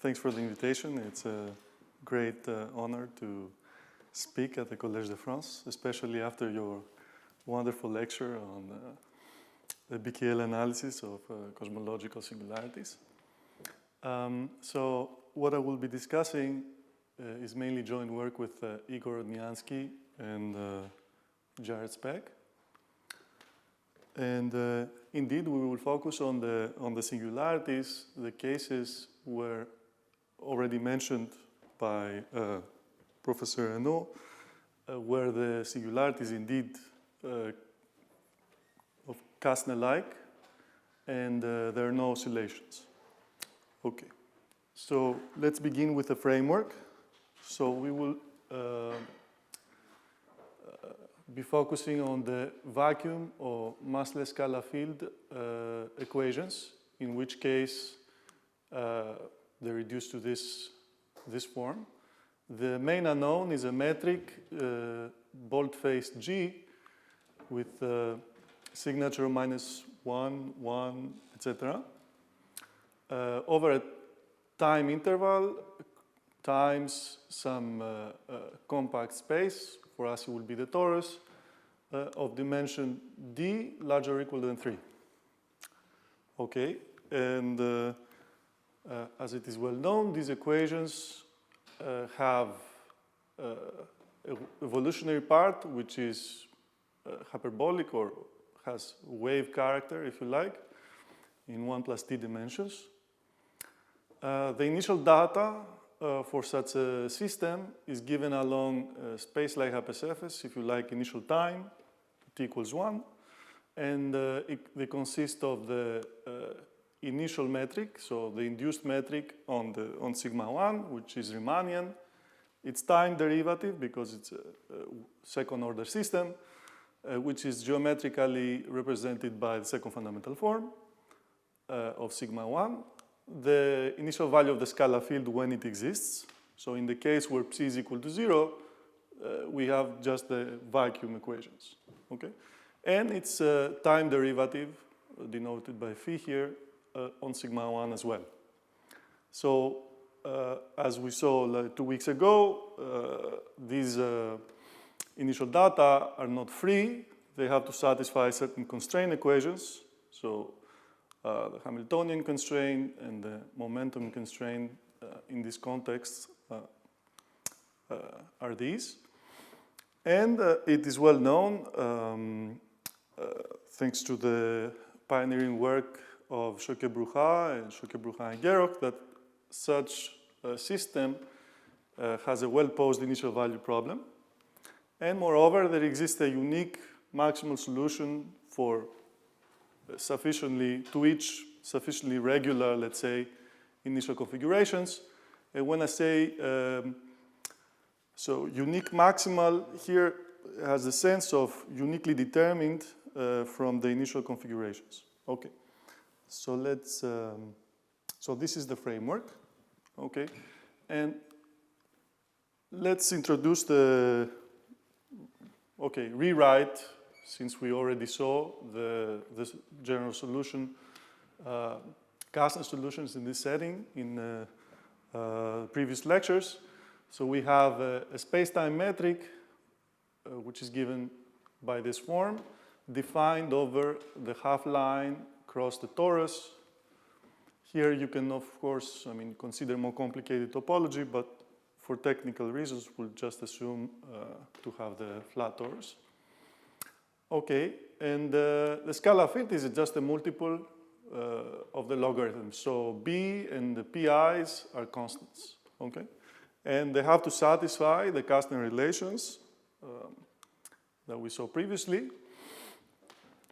Thanks for the invitation. It's a great honor to speak at the Collège de France, especially after your wonderful lecture on the BKL analysis of cosmological singularities. So what I will be discussing is mainly joint work with Igor Rodniansky and Jared Speck. And indeed, we will focus on the singularities. The cases were already mentioned by Professor Henneaux, where the singularities indeed of Kasner-like, and there are no oscillations. Okay, so let's begin with the framework. So we will be focusing on the vacuum or massless scalar field equations, in which case they're reduced to this form. The main unknown is a metric bold-faced G with signature -1, 1, etc. Over a time interval times some compact space. For us, it will be the torus of dimension d larger or equal than 3. Okay, and as it is well known, these equations have evolutionary part, which is hyperbolic or has wave character, if you like, in 1 plus t dimensions. The initial data for such a system is given along space-like hypersurface, if you like, initial time, t equals 1, and they consist of the initial metric, so the induced metric on sigma 1, which is Riemannian. Its time derivative, because it's a second-order system, which is geometrically represented by the second fundamental form of sigma 1. The initial value of the scalar field when it exists. So in the case where psi is equal to 0, we have just the vacuum equations. Okay? And its time derivative, denoted by phi here, on sigma 1 as well. So as we saw like 2 weeks ago, these initial data are not free. They have to satisfy certain constraint equations. So the Hamiltonian constraint and the momentum constraint in this context are these. And it is well known, thanks to the pioneering work of Choquet-Bruhat and Geroch, that such a system has a well-posed initial value problem. And moreover, there exists a unique maximal solution for sufficiently regular, let's say, initial configurations. And when I say, so unique maximal here has the sense of uniquely determined from the initial configurations. Okay, so let's, so this is the framework, okay? And let's introduce rewrite, since we already saw the general solution, Kasner solutions in this setting in previous lectures. So we have a space-time metric, which is given by this form, defined over the half line across the torus. Here you can, of course, consider more complicated topology, but for technical reasons, we'll just assume to have the flat torus. Okay, and the scalar field is just a multiple of the logarithm. So B and the PI's are constants, okay? And they have to satisfy the Kasner relations that we saw previously.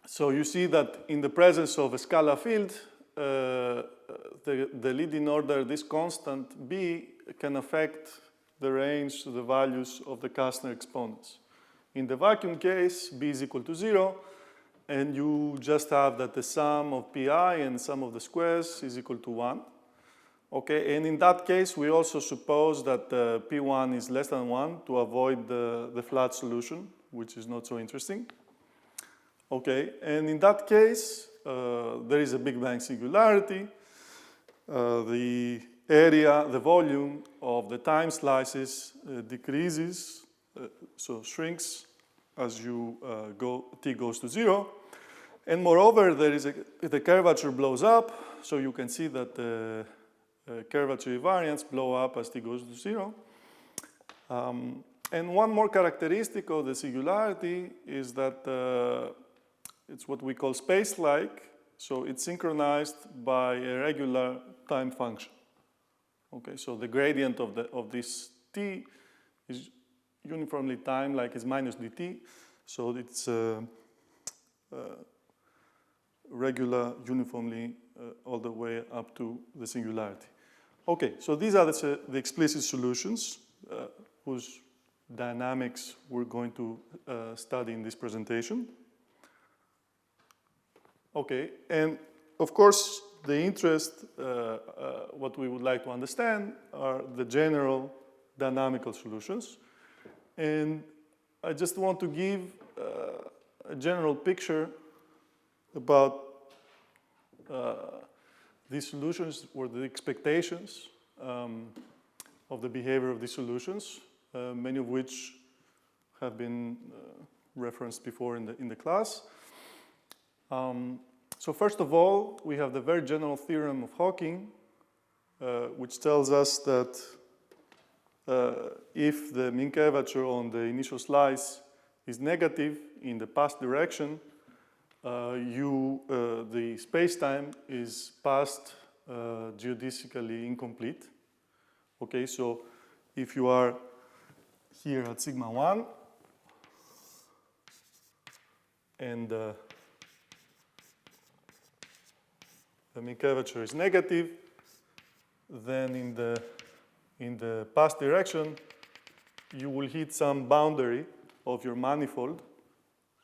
So you see that in the presence of a scalar field, the leading order, this constant B, can affect the range to the values of the Kasner exponents. In the vacuum case, B is equal to 0, and you just have that the sum of pi and sum of the squares is equal to 1. Okay, and in that case, we also suppose that P1 is less than 1 to avoid the flat solution, which is not so interesting. Okay, and in that case, there is a Big Bang singularity. The area, the volume of the time slices decreases, so shrinks as you t goes to 0. And moreover, the curvature blows up, so you can see that the curvature invariants blow up as t goes to 0. And one more characteristic of the singularity is that it's what we call space-like, so it's synchronized by a regular time function. Okay, so the gradient of this t is uniformly time-like, is minus dt, so it's regular uniformly all the way up to the singularity. Okay, so these are the explicit solutions whose dynamics we're going to study in this presentation. Okay, and of course, the interest, what we would like to understand are the general dynamical solutions. And I just want to give a general picture about these solutions or the expectations of the behavior of these solutions, many of which have been referenced before in the class. So first of all, we have the very general theorem of Hawking, which tells us that if the mean curvature on the initial slice is negative in the past direction, the space-time is past geodesically incomplete. Okay, so if you are here at sigma 1 and the mean curvature is negative, then in the past direction, you will hit some boundary of your manifold,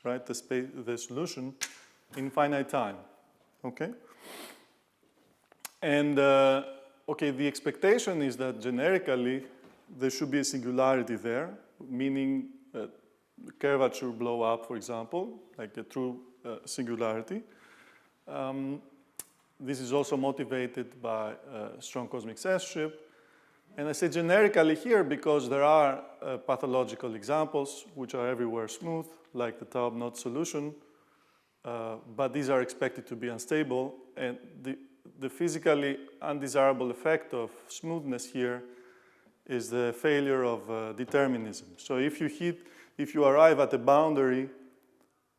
right? The solution in finite time. Okay. And okay, the expectation is that generically there should be a singularity there, meaning curvature blow up, for example, like a true singularity. This is also motivated by strong cosmic censorship. And I say generically here because there are pathological examples which are everywhere smooth, like the Taub knot solution, but these are expected to be unstable. And the physically undesirable effect of smoothness here is the failure of determinism. So if you arrive at a boundary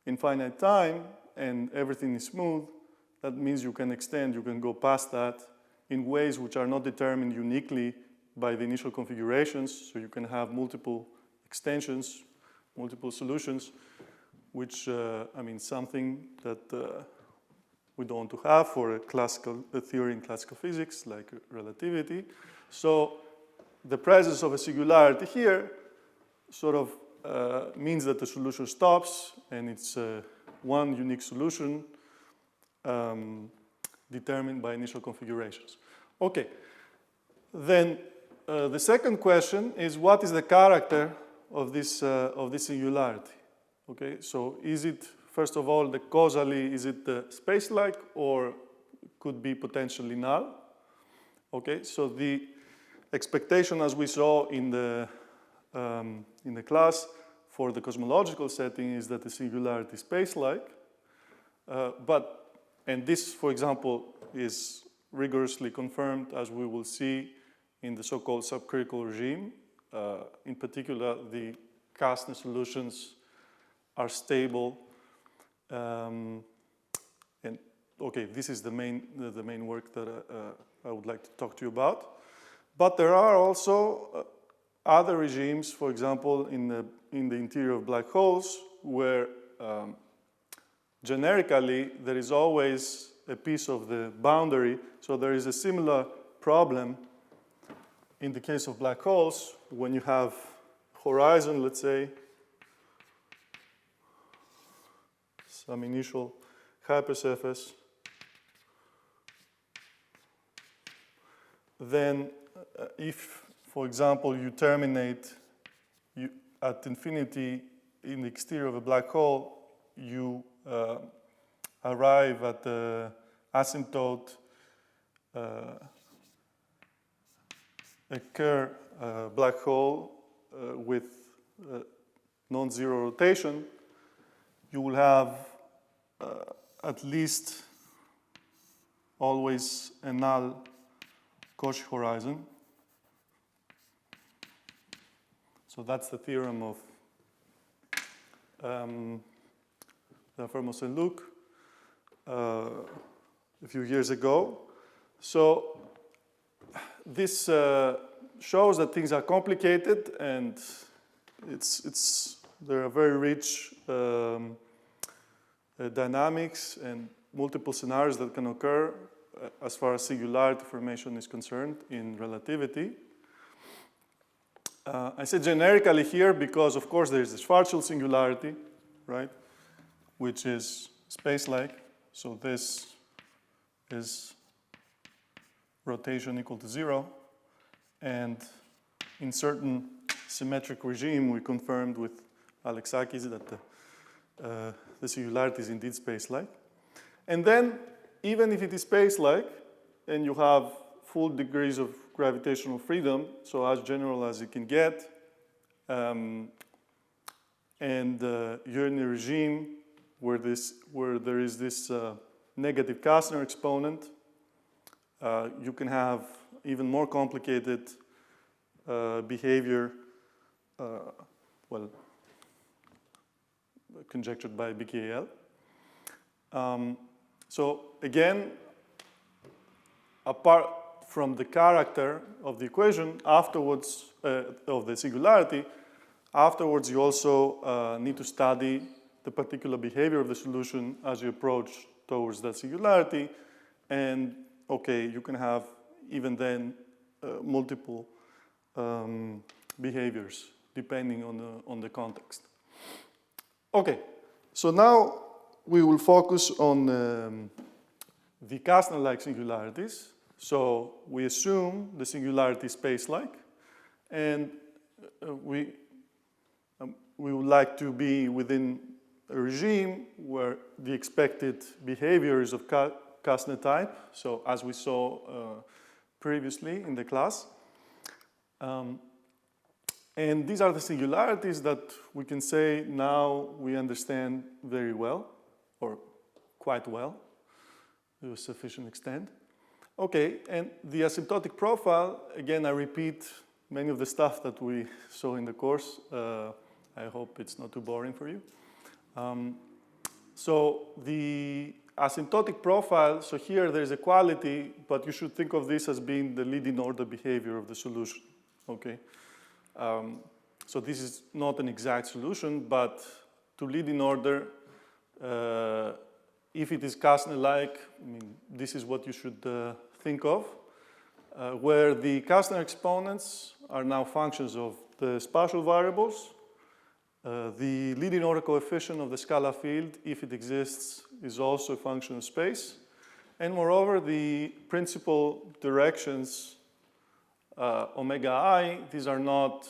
in finite time and everything is smooth, that means you can extend, you can go past that in ways which are not determined uniquely by the initial configurations. So you can have multiple extensions, multiple solutions, which, I mean, something that we don't want to have for a theory in classical physics, like relativity. So the presence of a singularity here sort of means that the solution stops, and it's one unique solution determined by initial configurations. Okay, then the second question is, what is the character of this singularity? Okay, so is it, first of all, causally, is it space-like or could be potentially null? Okay, so the expectation, as we saw in the class for the cosmological setting, is that the singularity is space-like, and this, for example, is rigorously confirmed, as we will see in the so-called subcritical regime. In particular, the Kasner solutions are stable. And okay, this is the main work that I would like to talk to you about. But there are also other regimes, for example, in the interior of black holes, where generically, there is always a piece of the boundary. So there is a similar problem in the case of black holes when you have horizon, let's say, some initial hypersurface. Then if, for example, you terminate at infinity in the exterior of a black hole, you arrive at the asymptote a Kerr black hole with non-zero rotation, you will have at least always a null Cauchy horizon. So that's the theorem of Lafermos and Luc a few years ago. So this shows that things are complicated, and there are very rich dynamics and multiple scenarios that can occur as far as singularity formation is concerned in relativity. I say generically here because, of course, there is the Schwarzschild singularity, right, which is space-like. So this is rotation equal to 0. And in certain symmetric regime, we confirmed with Alexakis that the singularity is indeed space-like. And then, even if it is space-like, and you have full degrees of gravitational freedom, so as general as you can get, and you're in a regime where there is this negative Kasner exponent, you can have even more complicated behavior, well, conjectured by BKL. So again, apart from the character of the equation, afterwards, of the singularity, afterwards you also need to study the particular behavior of the solution as you approach towards that singularity. And okay, you can have even then multiple behaviors depending on the context. Okay, so now we will focus on the Kasner-like singularities. So we assume the singularity is space-like, and we would like to be within a regime where the expected behavior is of Kasner type, so as we saw previously in the class. And these are the singularities that we can say now we understand very well, or quite well, to a sufficient extent. Okay, and the asymptotic profile, again, I repeat many of the stuff that we saw in the course. I hope it's not too boring for you. So the asymptotic profile, so here there's a quality, but you should think of this as being the leading order behavior of the solution, okay? So this is not an exact solution, but to lead in order, if it is Kasner-like, I mean, this is what you should think of, where the Kasner exponents are now functions of the spatial variables. The leading order coefficient of the scalar field, if it exists, is also a function of space. And moreover, the principal directions, omega I, these are not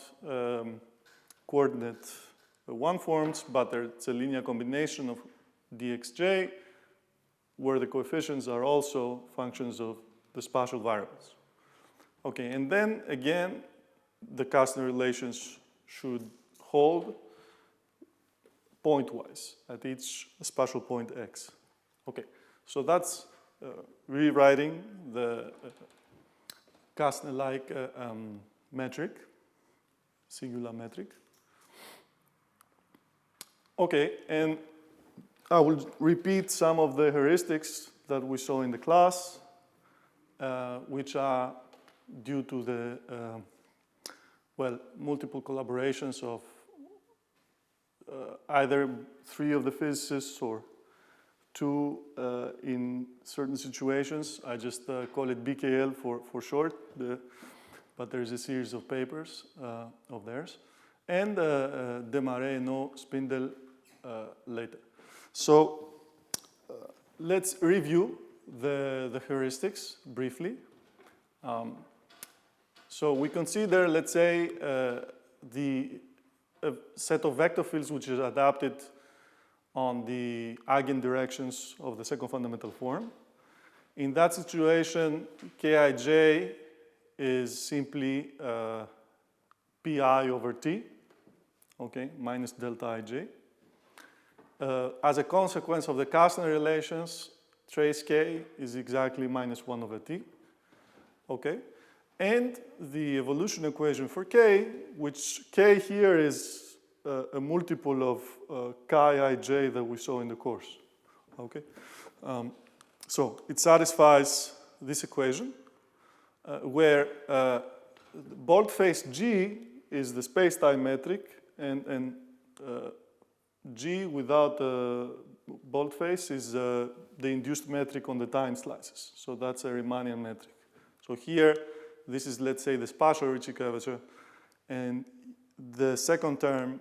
coordinate one forms, but it's a linear combination of dxj, where the coefficients are also functions of the spatial variables. Okay, and then again, the Kasner relations should hold pointwise at each spatial point x. Okay, so that's rewriting the Kasner-like metric, singular metric. Okay, and I will repeat some of the heuristics that we saw in the class, which are due to the, well, multiple collaborations of either 3 of the physicists or 2 in certain situations. I just call it BKL for short, but there's a series of papers of theirs. And Desmarais, Henneaux, Spindel later. So let's review the heuristics briefly. So we consider, let's say, the set of vector fields which is adapted on the eigendirections of the second fundamental form. In that situation, Kij is simply pi over t, okay, minus delta ij. As a consequence of the Kasner relations, trace k is exactly minus 1 over t, okay? And the evolution equation for k, which k here is a multiple of chi ij that we saw in the course, okay? So it satisfies this equation where bold-face G is the space-time metric, and G without bold-face is the induced metric on the time slices. So that's a Riemannian metric. So here, this is, let's say, the spatial Ricci curvature, and the second term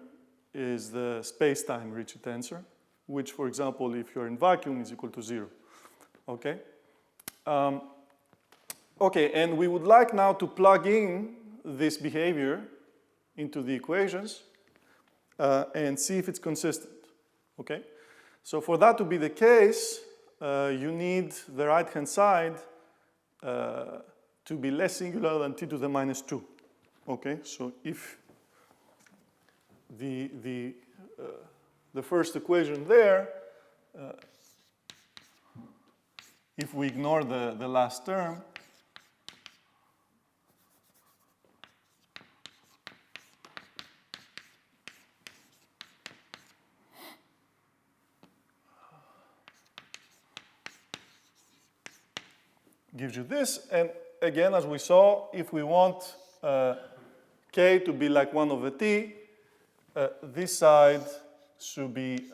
is the space-time Ricci tensor, which, for example, if you're in vacuum, is equal to 0. Okay? Okay, and we would like now to plug in this behavior into the equations and see if it's consistent. Okay? So for that to be the case, you need the right-hand side to be less singular than t to the minus 2. Okay? So if the first equation there, if we ignore the last term, gives you this. And again, as we saw, if we want k to be like 1 over t, this side should be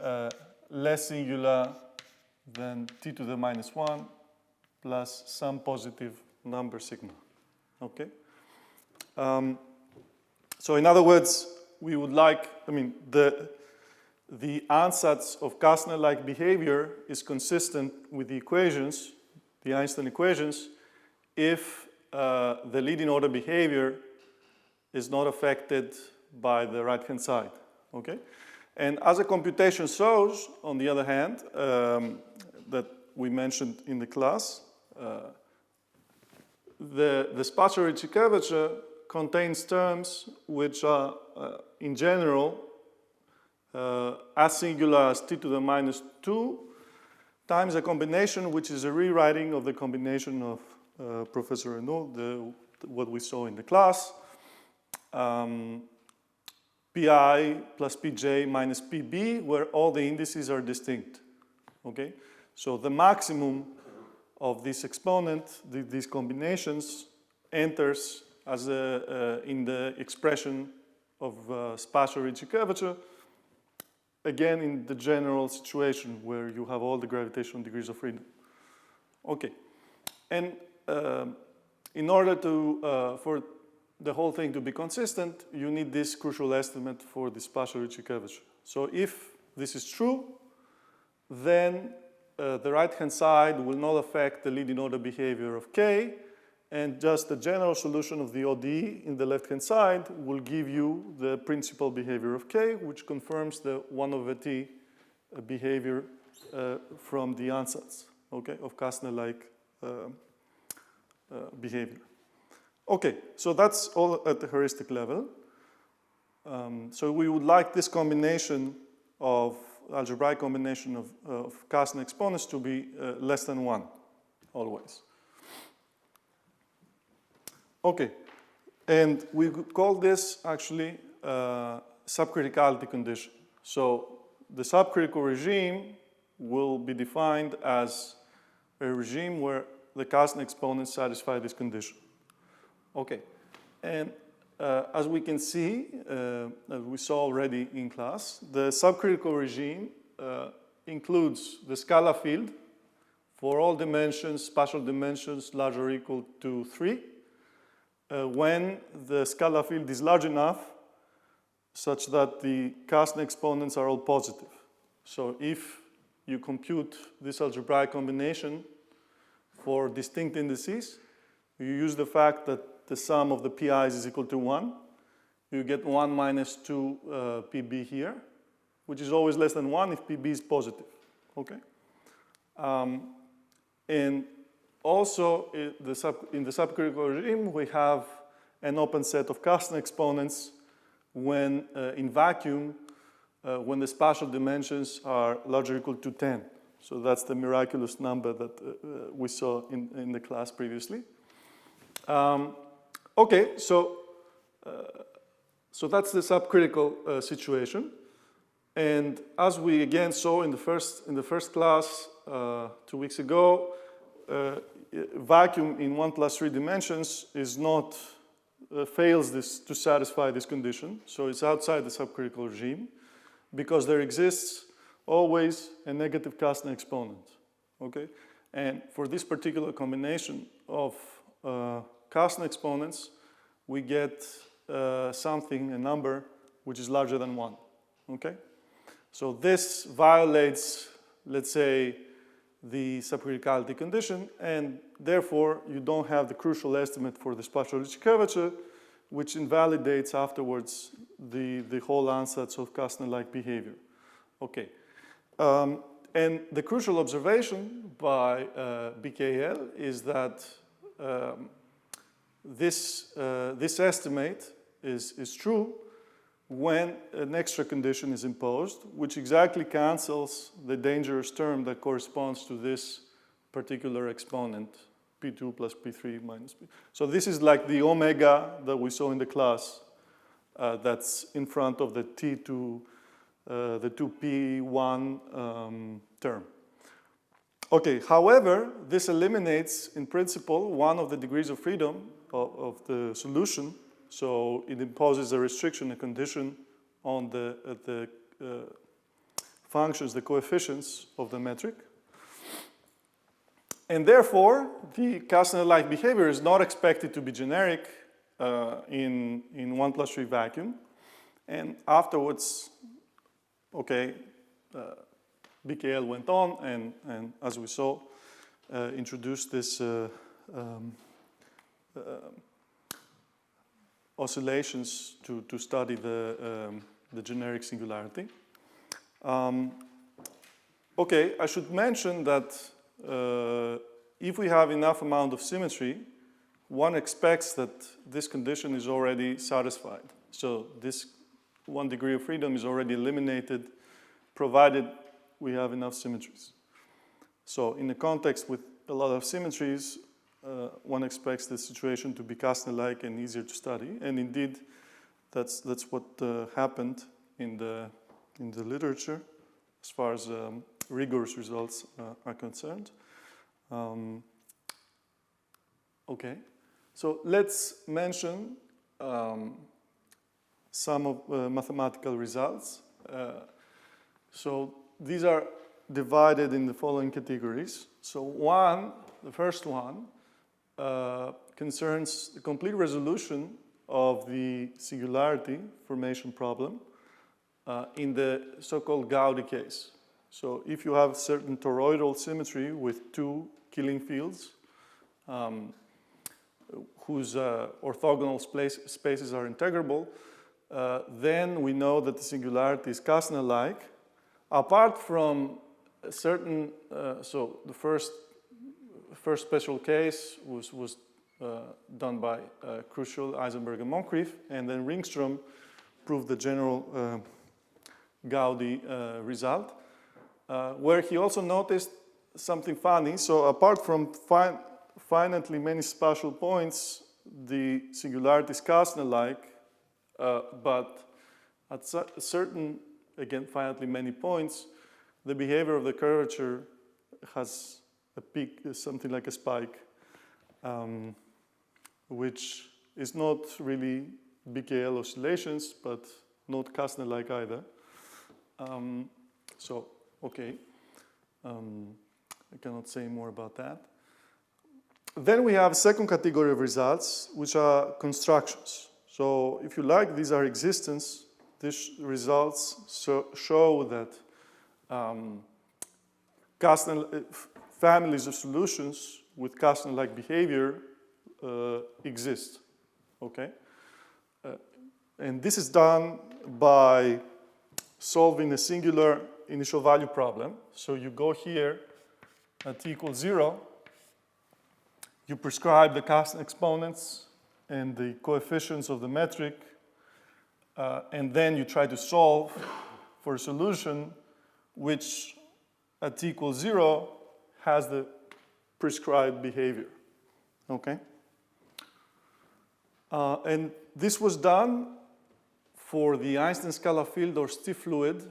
less singular than t to the minus 1 plus some positive number sigma. Okay? So in other words, we would like, I mean, the ansatz of Kasner-like behavior is consistent with the equations, the Einstein equations, if the leading order behavior is not affected by the right-hand side. Okay? And as a computation shows, on the other hand, that we mentioned in the class, the spatial Ricci curvature contains terms which are, in general, as singular as t to the minus 2 times a combination which is a rewriting of the combination of Professor Henneaux, what we saw in the class. Pi plus Pj minus Pb, where all the indices are distinct. Okay? So the maximum of this exponent, these combinations, enters as in the expression of spatial Ricci curvature, again in the general situation where you have all the gravitational degrees of freedom. Okay. And in order to, for the whole thing to be consistent, you need this crucial estimate for the spatial Ricci curvature. So if this is true, then the right-hand side will not affect the leading order behavior of k, and just the general solution of the ODE in the left-hand side will give you the principal behavior of k, which confirms the 1 over t behavior from the ansatz, okay, of Kasner-like behavior. Okay, so that's all at the heuristic level. So we would like this combination of algebraic combination of Kasner exponents to be less than 1, always. Okay, and we could call this actually subcriticality condition. So the subcritical regime will be defined as a regime where the Kasner exponents satisfy this condition. Okay, and as we can see, as we saw already in class, the subcritical regime includes the scalar field for all dimensions, spatial dimensions larger or equal to 3, when the scalar field is large enough such that the Kasner exponents are all positive. So if you compute this algebraic combination for distinct indices, you use the fact that the sum of the pi's is equal to 1. You get 1 minus 2 pb here, which is always less than 1 if pb is positive. Okay? And also, in the subcritical regime, we have an open set of Kasner exponents when in vacuum, when the spatial dimensions are larger or equal to 10. So that's the miraculous number that we saw in the class previously. Okay, so that's the subcritical situation. And as we again saw in the first class 2 weeks ago, vacuum in 1 + 3 dimensions is not fails to satisfy this condition. So it's outside the subcritical regime because there exists always a negative Kasner exponent. Okay, and for this particular combination of Kasner exponents, we get a number which is larger than 1. Okay, so this violates, let's say, the subcriticality condition, and therefore you don't have the crucial estimate for the spatial curvature, which invalidates afterwards the whole ansatz of Kasner-like behavior. Okay, and the crucial observation by BKL is that this estimate is true when an extra condition is imposed, which exactly cancels the dangerous term that corresponds to this particular exponent, P2 plus P3 minus P. So this is like the omega that we saw in the class that's in front of the T2, the 2P1 term. Okay, however, this eliminates, in principle, one of the degrees of freedom of the solution. So it imposes a restriction, a condition on the functions, the coefficients of the metric. And therefore, the Kasner-like behavior is not expected to be generic in 1 + 3 vacuum. And afterwards, okay, BKL went on and as we saw, introduced this oscillations to study the generic singularity. Okay, I should mention that if we have enough amount of symmetry, one expects that this condition is already satisfied. So this 1 degree of freedom is already eliminated, provided we have enough symmetries. So in a context with a lot of symmetries, one expects the situation to be Kasner-like and easier to study, and indeed, that's what happened in the literature as far as rigorous results are concerned. Okay, so let's mention some of mathematical results. So these are divided in the following categories. So the first one, concerns the complete resolution of the singularity formation problem in the so-called Gaudi case. So if you have certain toroidal symmetry with 2 Killing fields whose orthogonal spaces are integrable, then we know that the singularity is Kasner-like. Apart from a certain, so the first special case was done by Crucial, Eisenberg, and Moncrief, and then Ringström proved the general Gaudi result, where he also noticed something funny. So apart from finitely many spatial points, the singularity is Kasner-like, but at certain, again, finitely many points, the behavior of the curvature has a peak, something like a spike, which is not really BKL oscillations, but not Kasner-like either. So, okay, I cannot say more about that. Then we have a second category of results, which are constructions. So, if you like, these are existence. These results show that families of solutions with Kasner-like behavior exist, okay? And this is done by solving a singular initial value problem. So you go here at t = 0, you prescribe the Kasner exponents and the coefficients of the metric, and then you try to solve for a solution which at t equals 0 has the prescribed behavior, okay? And this was done for the Einstein scalar field or stiff fluid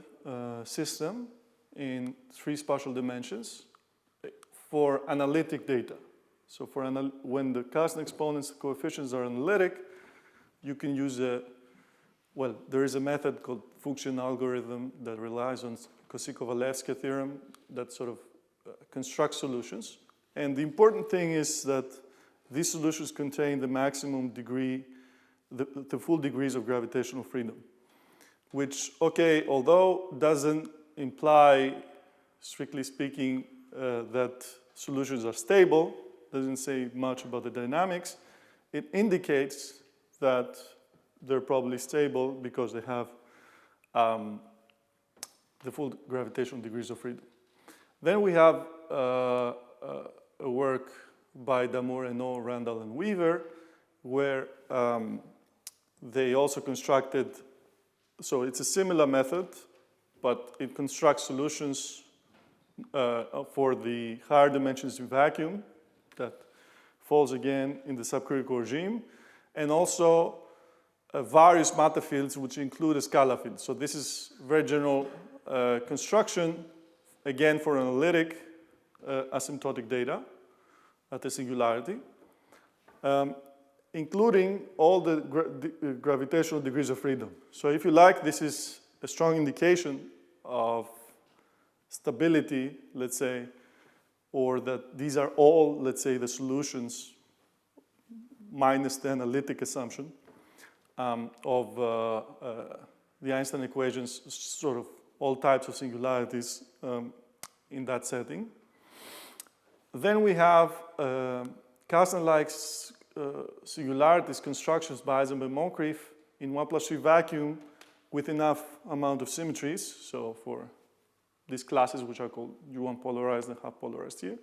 system in 3 spatial dimensions for analytic data. So for when the Kasner exponents coefficients are analytic, you can use well, there is a method called function algorithm that relies on Kosikov-Walewski theorem that sort of constructs solutions. And the important thing is that these solutions contain the maximum degree, the full degrees of gravitational freedom, which, okay, although doesn't imply, strictly speaking, that solutions are stable, doesn't say much about the dynamics, it indicates that they're probably stable because they have the full gravitational degrees of freedom. Then we have a work by Damour, Henneaux, Randall, and Weaver, where they also constructed, so it's a similar method, but it constructs solutions for the higher dimensions in vacuum that falls again in the subcritical regime, and also various matter fields which include a scalar field. So this is very general construction, again for analytic asymptotic data at the singularity, including all the gravitational degrees of freedom. So if you like, this is a strong indication of stability, let's say, or that these are all, let's say, the solutions minus the analytic assumption of the Einstein equations, sort of all types of singularities in that setting. Then we have Kasner-like singularities constructions by Eisenberg Moncrief in 1+3 vacuum with enough amount of symmetries. So for these classes, which are called U1 polarized and half polarized here.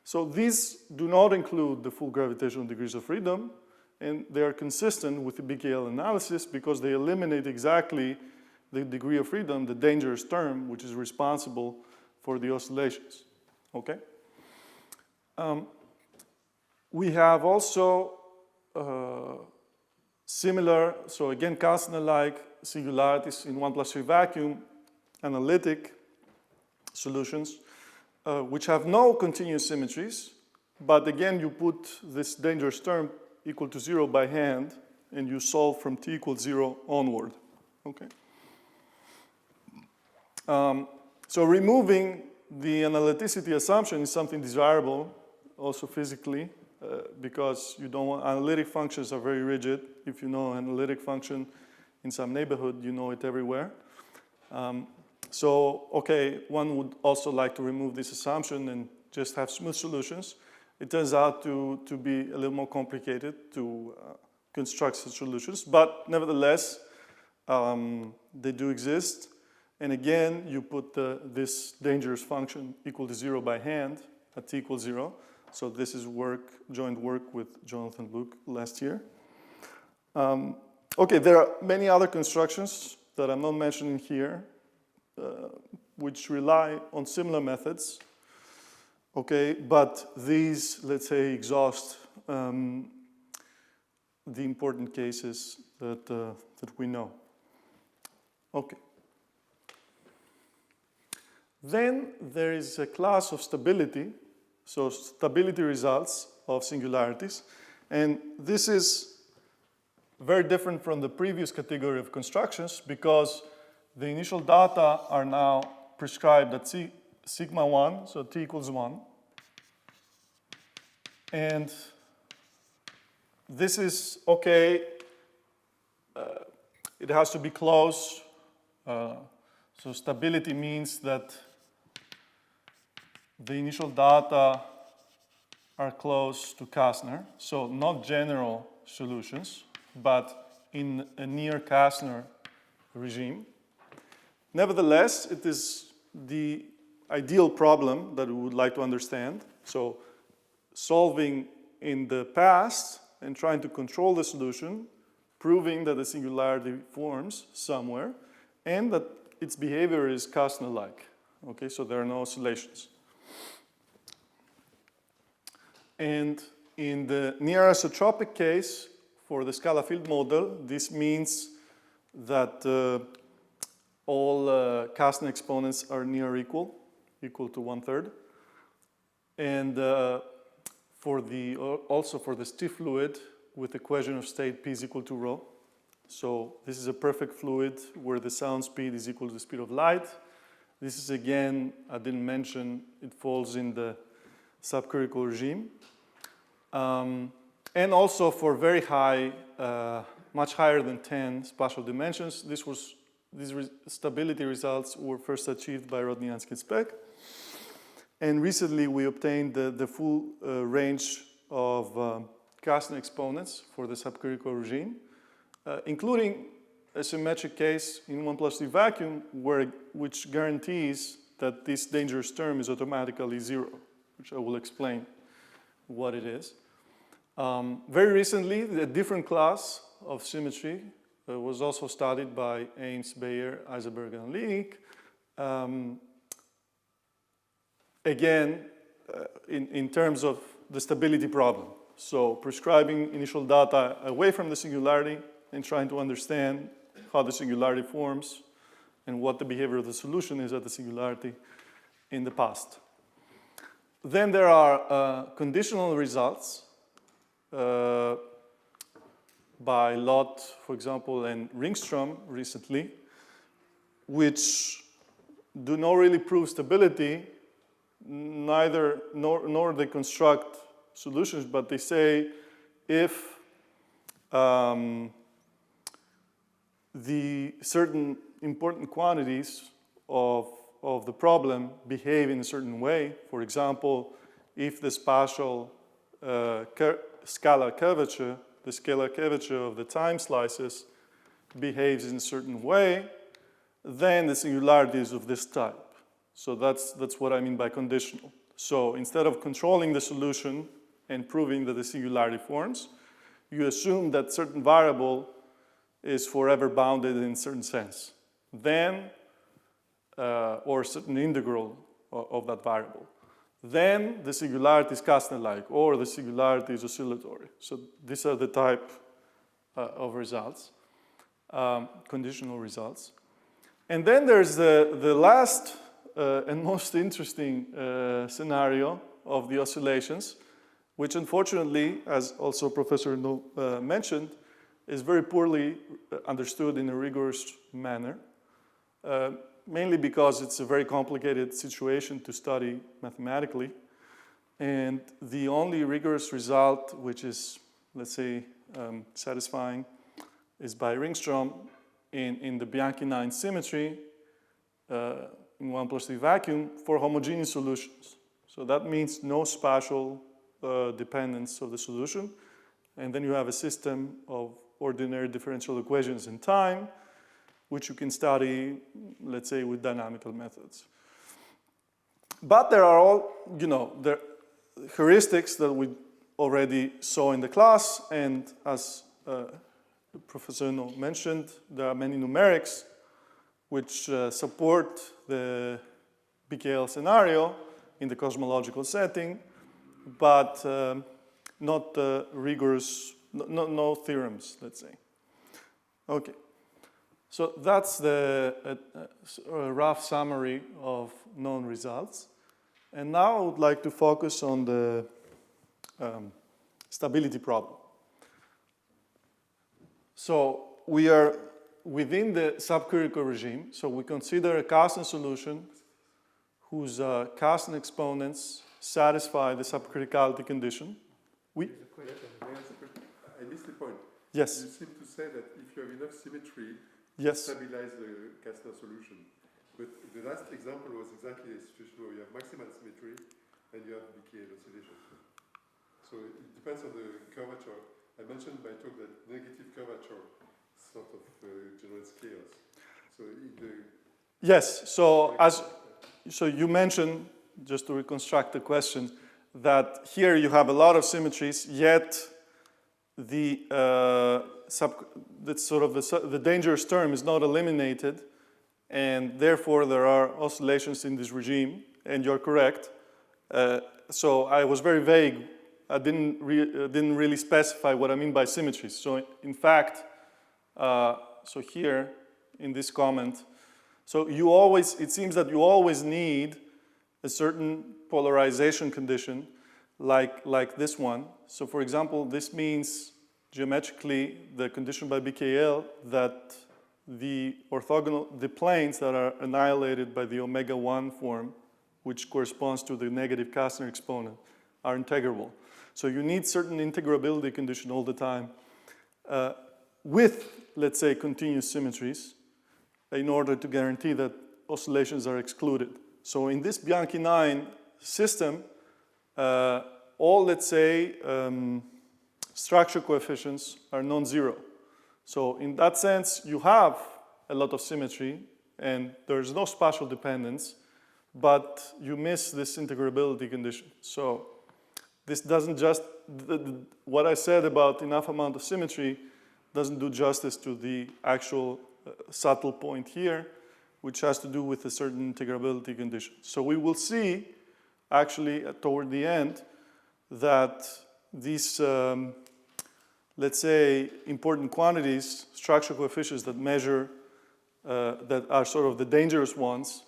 So these do not include the full gravitational degrees of freedom, and they are consistent with the BKL analysis because they eliminate exactly the degree of freedom, the dangerous term, which is responsible for the oscillations, okay? We have also similar, so again, Kasner-like singularities in 1+3 vacuum, analytic solutions, which have no continuous symmetries, but again, you put this dangerous term equal to 0 by hand, and you solve from t equals 0 onward, okay? So removing the analyticity assumption is something desirable, also physically, because you don't want, analytic functions are very rigid. If you know an analytic function in some neighborhood, you know it everywhere. So, okay, one would also like to remove this assumption and just have smooth solutions. It turns out to be a little more complicated to construct such solutions, but nevertheless, they do exist. And again, you put this dangerous function equal to 0 by hand at t equals 0. So this is joint work with Jonathan Luke last year. Okay, there are many other constructions that I'm not mentioning here, which rely on similar methods. Okay, but these, let's say, exhaust the important cases that we know. Okay. Then there is a class of stability, so stability results of singularities, and this is very different from the previous category of constructions because the initial data are now prescribed at sigma 1, so t equals 1. And this is okay, it has to be close. So stability means that the initial data are close to Kasner, so not general solutions, but in a near Kasner regime. Nevertheless, it is the ideal problem that we would like to understand. So solving in the past and trying to control the solution, proving that the singularity forms somewhere, and that its behavior is Kasner-like. Okay, so there are no oscillations. And in the near isotropic case, for the scalar field model, this means that all Kasner exponents are near equal to 1/3. And also for the stiff fluid with equation of state p is equal to rho. So this is a perfect fluid where the sound speed is equal to the speed of light. This is, again, I didn't mention, it falls in the subcritical regime. And also for very high, much higher than 10 spatial dimensions, these stability results were first achieved by Rodniansky and Speck. And recently we obtained the full range of Kasner exponents for the subcritical regime, including a symmetric case in 1+3 vacuum which guarantees that this dangerous term is automatically 0, which I will explain what it is. Very recently, a different class of symmetry was also studied by Ames, Bayer, Eisenberg, and Linik. Again, in terms of the stability problem. So prescribing initial data away from the singularity and trying to understand how the singularity forms and what the behavior of the solution is at the singularity in the past. Then there are conditional results by Lott, for example, and Ringstrom recently, which do not really prove stability, nor they construct solutions, but they say if the certain important quantities of the problem behave in a certain way, for example, if the spatial scalar curvature, the scalar curvature of the time slices behaves in a certain way, then the singularity is of this type. So that's what I mean by conditional. So instead of controlling the solution and proving that the singularity forms, you assume that certain variable is forever bounded in a certain sense. Then, or a certain integral of that variable. Then the singularity is Kasner-like, or the singularity is oscillatory. So these are the type of results, conditional results. And then there's the last and most interesting scenario of the oscillations, which unfortunately, as also Professor Henneaux mentioned, is very poorly understood in a rigorous manner, mainly because it's a very complicated situation to study mathematically. And the only rigorous result, which is, let's say, satisfying, is by Ringstrom in the Bianchi-9 symmetry in 1+3 vacuum for homogeneous solutions. So that means no spatial dependence of the solution. And then you have a system of ordinary differential equations in time, which you can study, let's say, with dynamical methods. But there are all, the heuristics that we already saw in the class, and as Professor Henneaux mentioned, there are many numerics which support the BKL scenario in the cosmological setting, but not rigorous, no theorems, let's say. Okay. So that's the rough summary of known results. And now I would like to focus on the stability problem. So we are within the subcritical regime. So we consider a Kasner solution whose Kasner exponents satisfy the subcriticality condition. May I ask a question? I missed the point. Yes. You seem to say that if you have enough symmetry, Yes. stabilize the Kasner solution. But the last example was exactly a situation where you have maximal symmetry and you have BKL oscillation. So it depends on the curvature. I mentioned in my talk that negative curvature sort of generates chaos. So yes. So you mentioned, just to reconstruct the question, that here you have a lot of symmetries, yet the dangerous term is not eliminated, and therefore there are oscillations in this regime, and you're correct. So I was very vague. I didn't really specify what I mean by symmetries. So in fact, so here in this comment, so it seems that you always need a certain polarization condition like this one. So for example, this means geometrically the condition by BKL that the planes that are annihilated by the omega-1 form, which corresponds to the negative Kasner exponent, are integrable. So you need certain integrability condition all the time with, let's say, continuous symmetries in order to guarantee that oscillations are excluded. So in this Bianchi-9 system, all, let's say, structure coefficients are non-zero. So in that sense, you have a lot of symmetry, and there's no spatial dependence, but you miss this integrability condition. So this doesn't just, what I said about enough amount of symmetry doesn't do justice to the actual subtle point here, which has to do with a certain integrability condition. So we will see, actually, toward the end, that these, let's say, important quantities, structure coefficients that measure, that are sort of the dangerous ones,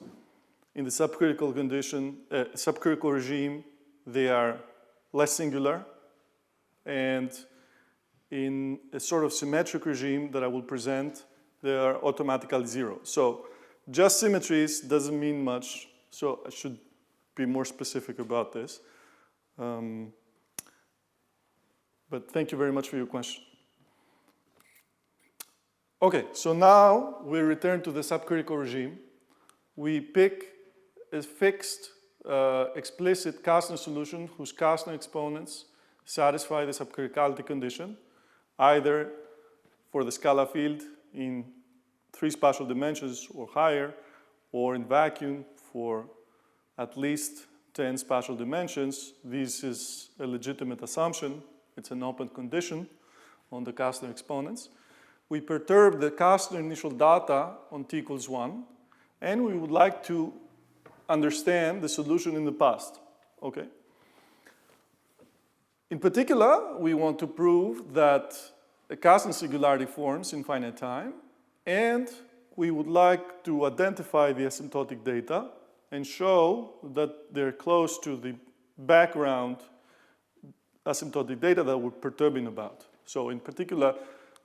in the subcritical condition, subcritical regime, they are less singular, and in a sort of symmetric regime that I will present, they are automatically zero. So just symmetries doesn't mean much, so I should be more specific about this. But thank you very much for your question. Okay, so now we return to the subcritical regime. We pick a fixed, explicit Kasner solution whose Kasner exponents satisfy the subcriticality condition, either for the scalar field in 3 spatial dimensions or higher, or in vacuum for at least 10 spatial dimensions. This is a legitimate assumption. It's an open condition on the Kasner exponents. We perturb the Kasner initial data on t equals 1, and we would like to understand the solution in the past, okay? In particular, we want to prove that a Kasner singularity forms in finite time, and we would like to identify the asymptotic data and show that they're close to the background asymptotic data that we're perturbing about. So in particular,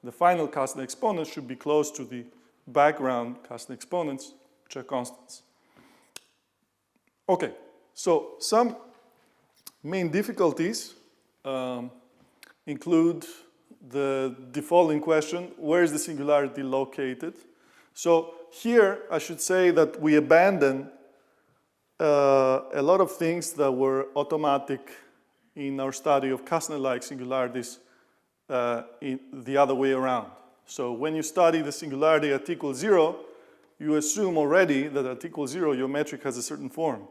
the final Kasner exponents should be close to the background Kasner exponents, which are constants. Okay, so some main difficulties include the following question: where is the singularity located? So here I should say that we abandon a lot of things that were automatic in our study of Kasner-like singularities in the other way around. So when you study the singularity at t equals 0, you assume already that at t equals 0 your metric has a certain form.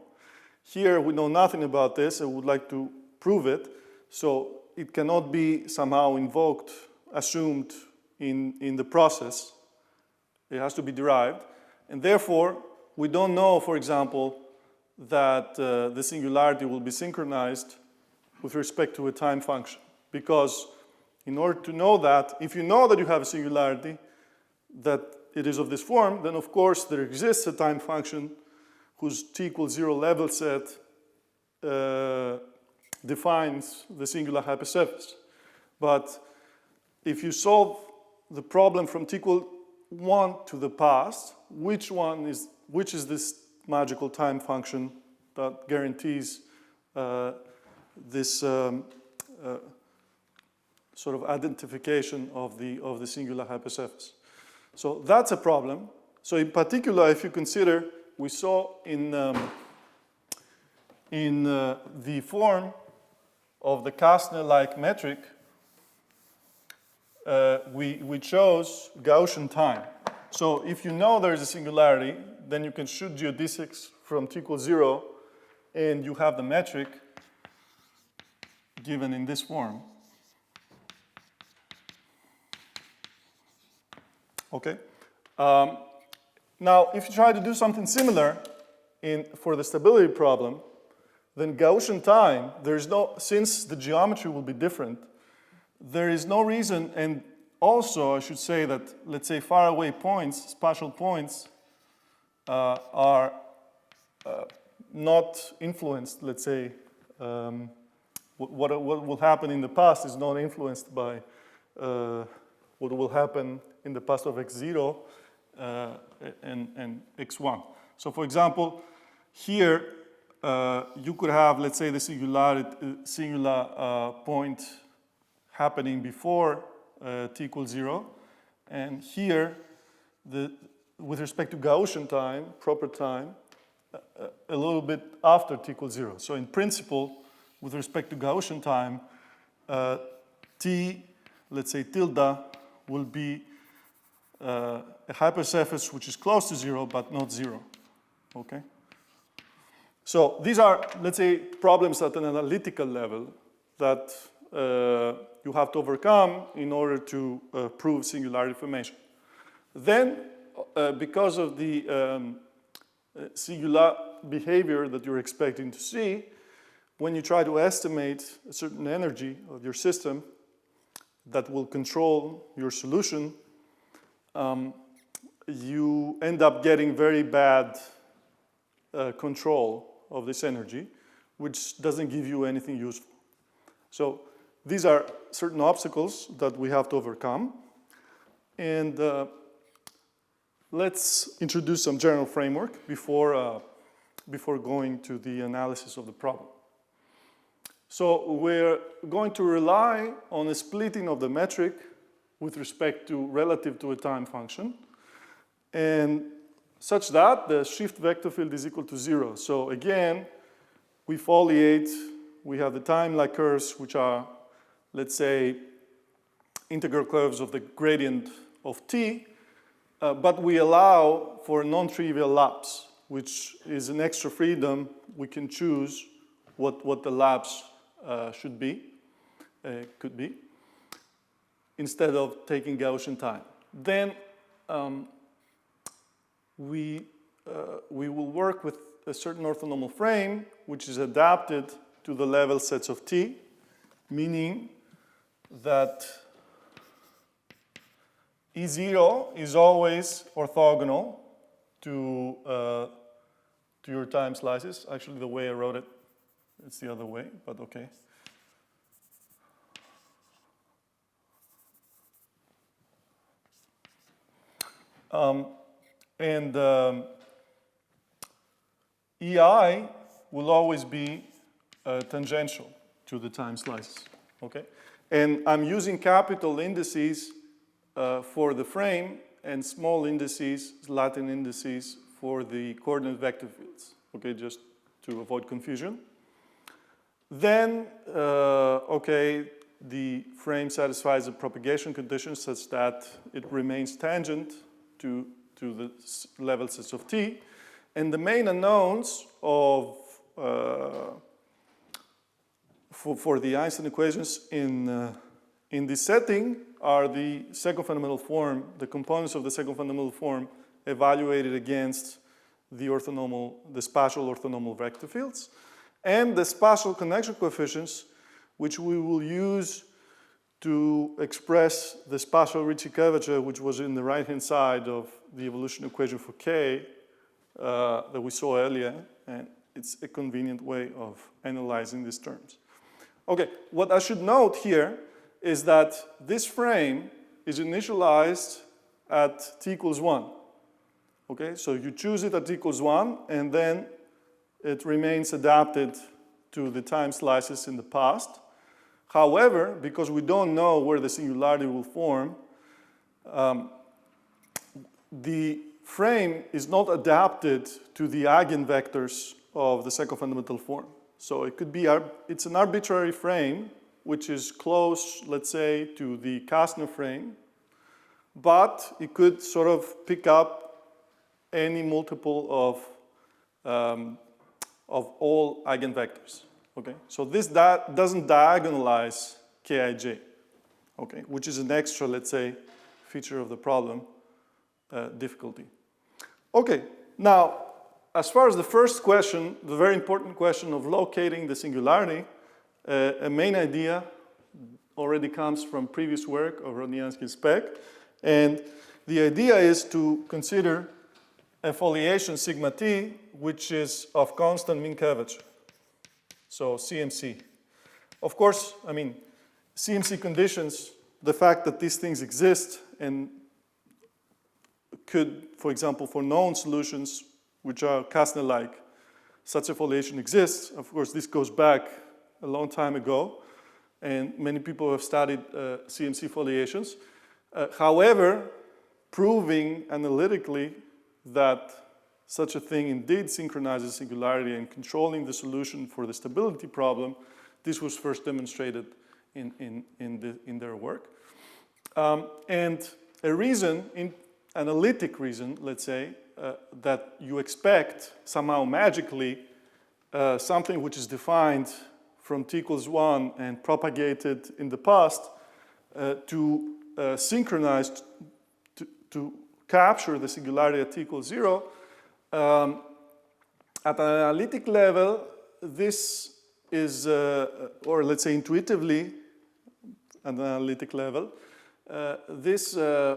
Here we know nothing about this and would like to prove it, so it cannot be somehow invoked, assumed in the process. It has to be derived. And therefore, we don't know, for example, that the singularity will be synchronized with respect to a time function. Because in order to know that, if you know that you have a singularity, that it is of this form, then of course there exists a time function whose t equals 0 level set defines the singular hypersurface. But if you solve the problem from t equals 1 to the past, which is this magical time function that guarantees this sort of identification of the singular hypersurface? So that's a problem. So in particular, if you consider, we saw in the form of the Kasner-like metric, we chose Gaussian time. So if you know there is a singularity, then you can shoot geodesics from t equals 0, and you have the metric. given in this form. Okay. Now, if you try to do something similar for the stability problem, then Gaussian time, since the geometry will be different, there is no reason, and also I should say that, let's say, faraway points, spatial points, are not influenced, let's say, what will happen in the past is not influenced by what will happen in the past of x0 and x1. So for example, here you could have, let's say, the singular point happening before t equals 0, and here, with respect to Gaussian time, proper time, a little bit after t equals 0. So in principle, with respect to Gaussian time, t, let's say tilde, will be a hypersurface which is close to 0 but not 0. Okay? So these are, let's say, problems at an analytical level that you have to overcome in order to prove singularity formation. Then, because of the singular behavior that you're expecting to see, when you try to estimate a certain energy of your system that will control your solution, you end up getting very bad control of this energy, which doesn't give you anything useful. So these are certain obstacles that we have to overcome. And let's introduce some general framework before going to the analysis of the problem. So we're going to rely on a splitting of the metric with respect to relative to a time function, and such that the shift vector field is equal to 0. So again, we foliate, we have the time-like curves, which are, let's say, integral curves of the gradient of t, but we allow for non-trivial lapse, which is an extra freedom. We can choose what the lapse should be, could be, instead of taking Gaussian time. Then we will work with a certain orthonormal frame, which is adapted to the level sets of t, meaning that E0 is always orthogonal to your time slices. Actually, the way I wrote it, it's the other way, but okay. EI will always be tangential to the time slices, okay? And I'm using capital indices for the frame and small indices, Latin indices, for the coordinate vector fields, okay, just to avoid confusion. Then, okay, the frame satisfies the propagation conditions such that it remains tangent to the level sets of t. And the main unknowns of for the Einstein equations in this setting are the second fundamental form, the components of the second fundamental form evaluated against the spatial orthonormal vector fields, and the spatial connection coefficients, which we will use to express the spatial Ricci curvature, which was in the right-hand side of the evolution equation for K that we saw earlier, and it's a convenient way of analyzing these terms. Okay, what I should note here is that this frame is initialized at t equals 1. Okay, so you choose it at t equals 1, and then it remains adapted to the time slices in the past. However, because we don't know where the singularity will form, the frame is not adapted to the eigenvectors of the second fundamental form. So it could be, it's an arbitrary frame, which is close, let's say, to the Kasner frame, but it could sort of pick up any multiple of all eigenvectors, Okay, so this doesn't diagonalize Kij, okay, which is an extra, let's say, feature of the problem difficulty. Okay, now, as far as the first question, the very important question of locating the singularity, a main idea already comes from previous work of Rodniansky and Speck, and the idea is to consider a foliation sigma t, which is of constant mean curvature, so CMC. Of course, I mean, CMC conditions, the fact that these things exist and could, for example, for known solutions which are Kasner-like, such a foliation exists. Of course, this goes back a long time ago, and many people have studied CMC foliations. However, proving analytically that such a thing indeed synchronizes singularity and controlling the solution for the stability problem, this was first demonstrated in their work. And a reason, analytic reason, let's say, that you expect somehow magically something which is defined from t equals 1 and propagated in the past to synchronize, to capture the singularity at t equals 0. At an analytic level, this is, or let's say intuitively, at an analytic level, this has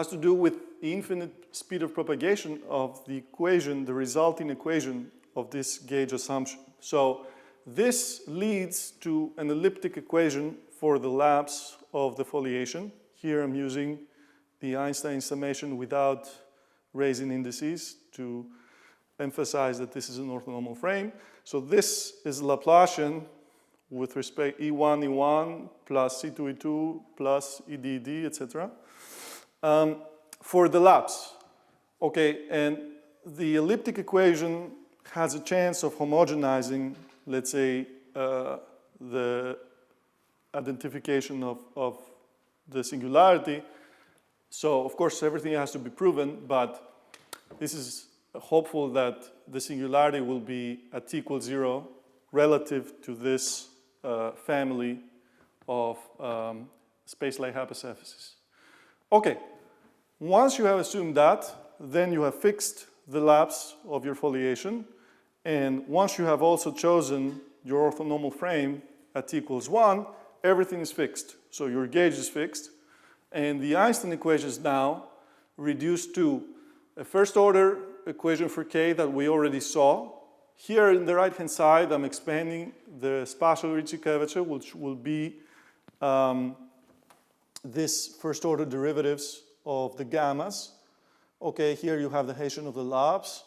to do with the infinite speed of propagation of the equation, the resulting equation of this gauge assumption. So this leads to an elliptic equation for the lapse of the foliation. Here I'm using the Einstein summation without raising indices to emphasize that this is an orthonormal frame. So this is Laplacian with respect E1, E1 plus C2, E2 plus ED, ED, etc. For the lapse. Okay, and the elliptic equation has a chance of homogenizing, let's say, the identification of the singularity. So, of course, everything has to be proven, but this is hopeful that the singularity will be at t equals 0 relative to this family of space-like hypocephases. Okay, once you have assumed that, then you have fixed the lapse of your foliation, and once you have also chosen your orthonormal frame at t equals 1, everything is fixed. So your gauge is fixed, and the Einstein equation is now reduced to a first-order equation for k that we already saw. Here in the right-hand side, I'm expanding the spatial Ricci curvature, which will be this first-order derivatives of the gammas. Okay, here you have the Hessian of the lapse.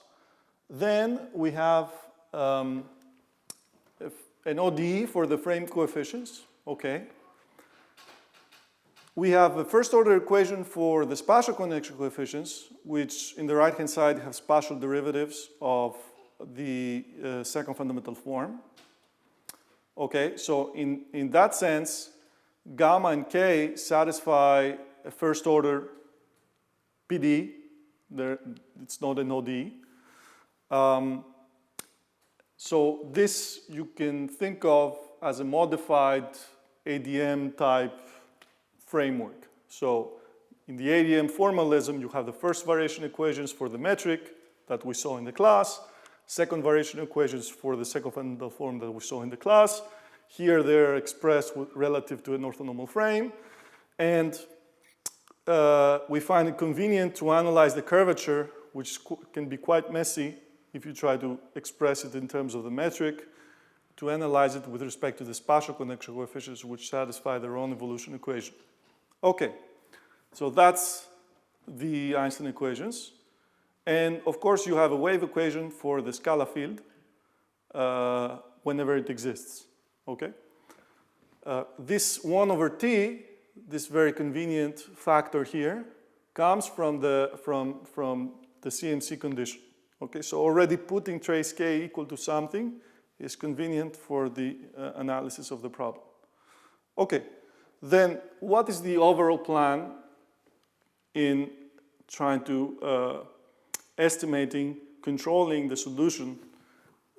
Then we have an ODE for the frame coefficients. Okay. We have a first-order equation for the spatial connection coefficients, which in the right-hand side have spatial derivatives of the second fundamental form. Okay, so in that sense, gamma and k satisfy a first-order PD. It's not an ODE. So this you can think of as a modified ADM type framework. So in the ADM formalism, you have the first variation equations for the metric that we saw in the class, second variation equations for the second fundamental form that we saw in the class. Here they're expressed relative to an orthonormal frame. And we find it convenient to analyze the curvature, which can be quite messy if you try to express it in terms of the metric, to analyze it with respect to the spatial connection coefficients which satisfy their own evolution equation. Okay, so that's the Einstein equations. And of course you have a wave equation for the scalar field whenever it exists, okay? This 1 over t, this very convenient factor here, comes from the CMC condition. Okay, so already putting trace k equal to something is convenient for the analysis of the problem. Okay, then what is the overall plan in trying to estimating, controlling the solution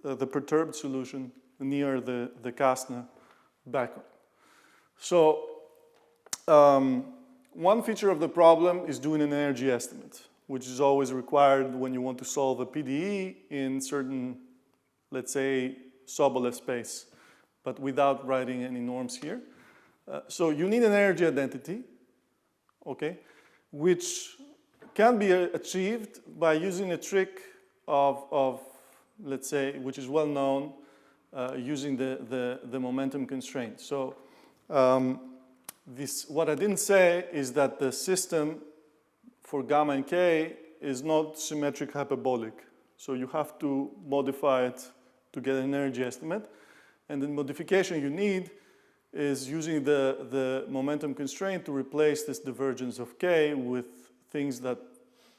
the perturbed solution near the Kasner background. So one feature of the problem is doing an energy estimate, which is always required when you want to solve a PDE in certain, let's say, Sobolev space, but without writing any norms here. So you need an energy identity, okay, which can be achieved by using a trick of let's say, which is well known, using the momentum constraint. So what I didn't say is that the system for gamma and k is not symmetric hyperbolic. So you have to modify it to get an energy estimate. And the modification you need is using the momentum constraint to replace this divergence of k with things that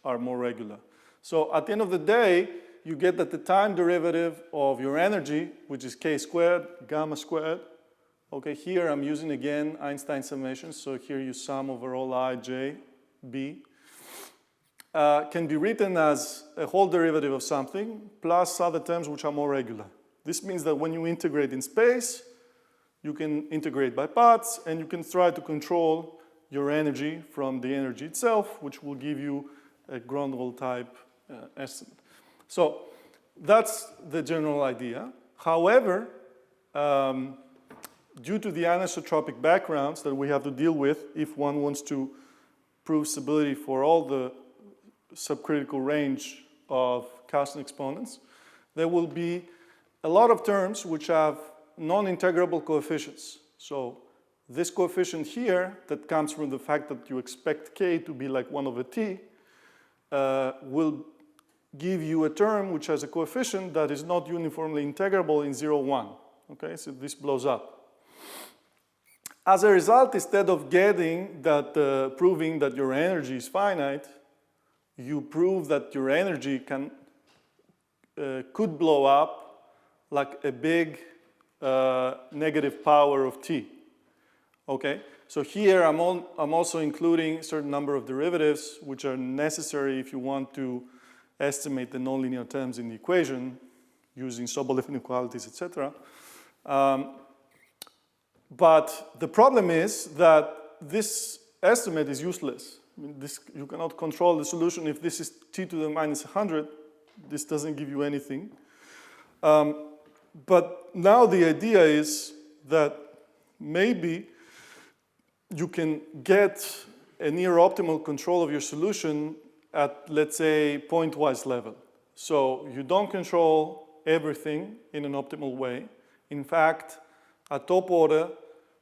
are more regular. So at the end of the day, you get that the time derivative of your energy, which is k squared, gamma squared. Okay, here I'm using again Einstein summations. So here you sum over all I, j, b. Can be written as a whole derivative of something plus other terms which are more regular. This means that when you integrate in space, you can integrate by parts, and you can try to control your energy from the energy itself, which will give you a Grondwall type estimate. So that's the general idea. However, due to the anisotropic backgrounds that we have to deal with, if one wants to prove stability for all the subcritical range of Kasner exponents, there will be a lot of terms which have non-integrable coefficients. So this coefficient here that comes from the fact that you expect k to be like 1 over t will give you a term which has a coefficient that is not uniformly integrable in 0, 1. Okay, so this blows up. As a result, instead of getting that, proving that your energy is finite, you prove that your energy could blow up like a big negative power of t. Okay, so here I'm also including a certain number of derivatives which are necessary if you want to estimate the nonlinear terms in the equation using Sobolev inequalities, etc. But the problem is that this estimate is useless. I mean, you cannot control the solution. If this is t to the minus 100, this doesn't give you anything. But now the idea is that maybe you can get a near optimal control of your solution at, let's say, pointwise level. So you don't control everything in an optimal way. In fact, at top order,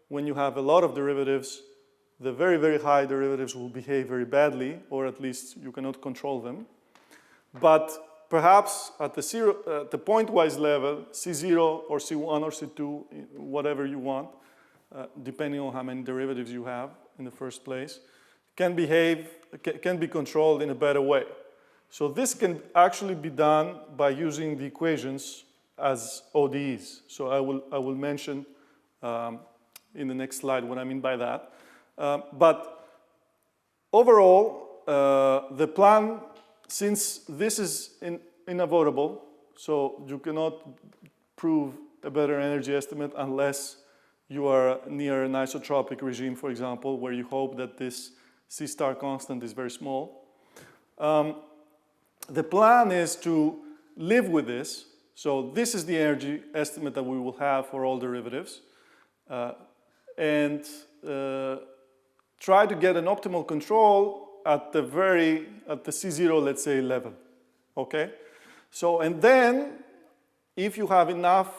when you have a lot of derivatives, the very, very high derivatives will behave very badly, or at least you cannot control them. But perhaps at the pointwise level, C0 or C1 or C2, whatever you want, depending on how many derivatives you have in the first place, can be controlled in a better way. So this can actually be done by using the equations as ODEs. So I will mention in the next slide what I mean by that. But overall, the plan, since this is unavoidable, so you cannot prove a better energy estimate unless you are near an isotropic regime, for example, where you hope that this C star constant is very small. The plan is to live with this. So this is the energy estimate that we will have for all derivatives. And try to get an optimal control at the C0, let's say, level. Okay? So, and then, if you have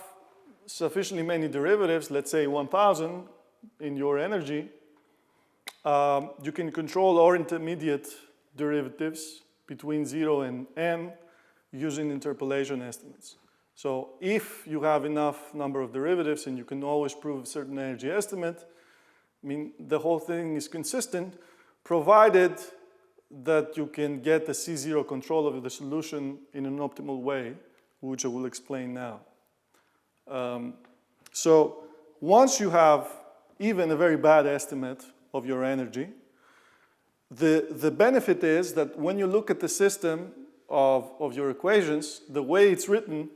sufficiently many derivatives, let's say 1,000 in your energy, you can control all intermediate derivatives between 0 and n using interpolation estimates. So if you have enough number of derivatives and you can always prove a certain energy estimate, I mean, the whole thing is consistent, provided that you can get the C0 control of the solution in an optimal way, which I will explain now. So once you have even a very bad estimate of your energy, the benefit is that when you look at the system of your equations, the way it's written,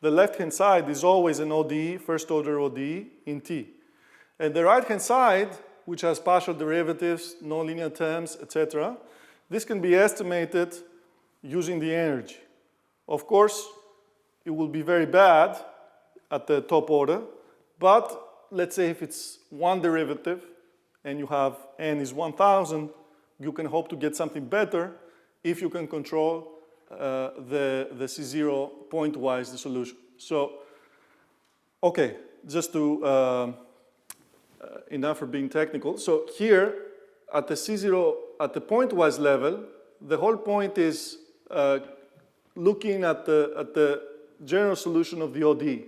the left-hand side is always an ODE, first-order ODE, in T. And the right-hand side, which has partial derivatives, nonlinear terms, etc., this can be estimated using the energy. Of course, it will be very bad at the top order, but let's say if it's one derivative and you have n is 1,000, you can hope to get something better if you can control the C0 point-wise the solution. So, okay, just to, enough for being technical. So here, at the C0, at the point-wise level, the whole point is looking at the general solution of the ODE,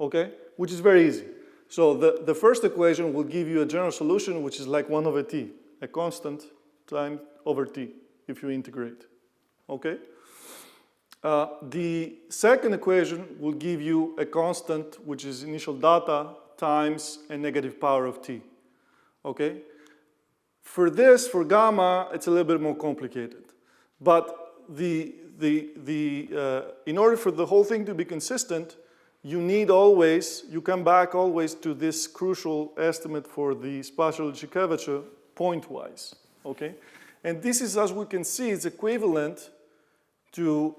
okay, which is very easy. So the first equation will give you a general solution which is like 1 over t, a constant time over t, if you integrate, okay? The second equation will give you a constant which is initial data times a negative power of t, okay? For this, for gamma, it's a little bit more complicated. But in order for the whole thing to be consistent, you need always, you come back always to this crucial estimate for the spatial curvature point-wise, okay? And this is, as we can see, it's equivalent to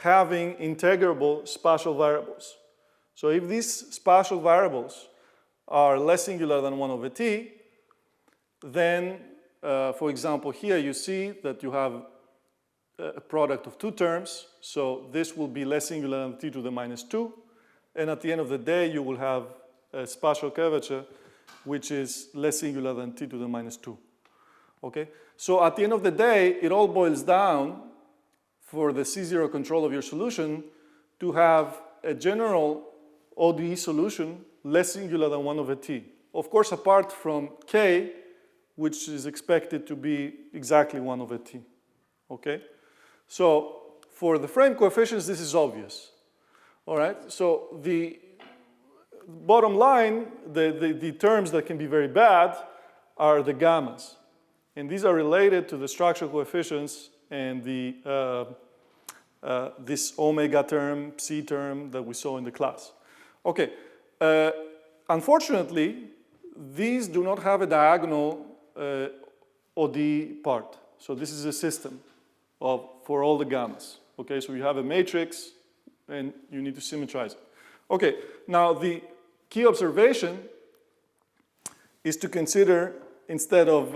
having integrable spatial variables. So if these spatial variables are less singular than 1 over t, then, for example, here you see that you have a product of two terms. So this will be less singular than t to the minus 2. And at the end of the day, you will have a spatial curvature which is less singular than t to the minus 2. Okay? So at the end of the day, it all boils down for the C0 control of your solution to have a general ODE solution less singular than 1 over t. Of course, apart from k, which is expected to be exactly 1 over t. Okay? So for the frame coefficients, this is obvious. All right? So the bottom line, the terms that can be very bad are the gammas. And these are related to the structural coefficients and the, this omega term, psi term that we saw in the class. Okay. Unfortunately, these do not have a diagonal OD part. So this is a system for all the gammas. Okay, so you have a matrix and you need to symmetrize it. Okay, now the key observation is to consider, instead of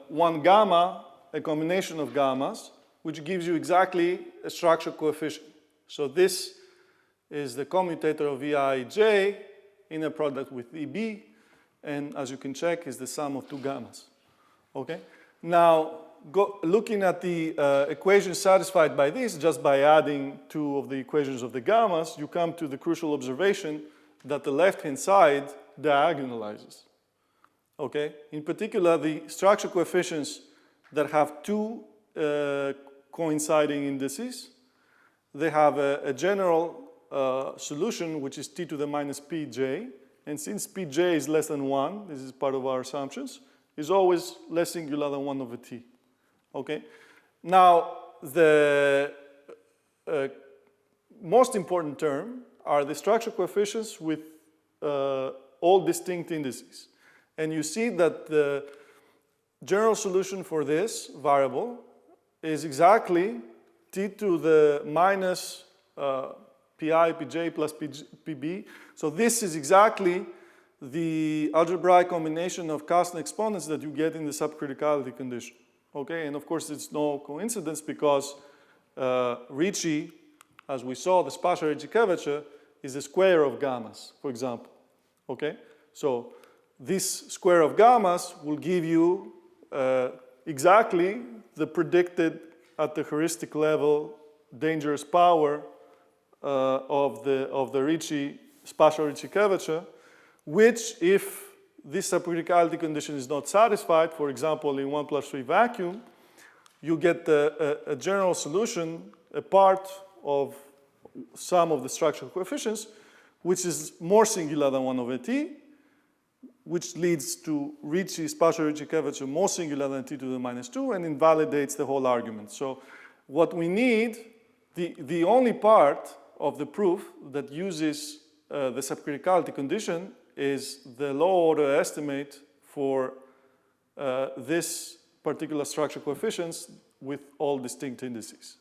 one gamma, a combination of gammas, which gives you exactly a structural coefficient. So this is the commutator of EIJ in a product with EB, and as you can check, is the sum of two gammas. Okay? Now, looking at the equation satisfied by this, just by adding two of the equations of the gammas, you come to the crucial observation that the left-hand side diagonalizes. Okay? In particular, the structural coefficients that have two coinciding indices, they have a general solution, which is t to the minus pj. And since pj is less than 1, this is part of our assumptions, is always less singular than 1 over t. Okay? Now, the most important term are the structural coefficients with all distinct indices. And you see that the general solution for this variable is exactly t to the minus pi, pj plus pb. So this is exactly the algebraic combination of Kasner exponents that you get in the subcriticality condition. Okay, and of course it's no coincidence because Ricci, as we saw, the spatial Ricci curvature is the square of gammas, for example. Okay, so this square of gammas will give you exactly the predicted at the heuristic level dangerous power of the Ricci, spatial Ricci curvature, which, if this subcriticality condition is not satisfied, for example, in 1 plus 3 vacuum, you get a general solution, a part of sum of the structural coefficients, which is more singular than 1 over t, which leads to Ricci, spatial Ricci curvature more singular than t to the minus 2, and invalidates the whole argument. So what we need, the only part of the proof that uses the subcriticality condition is the low order estimate for this particular structure coefficients with all distinct indices.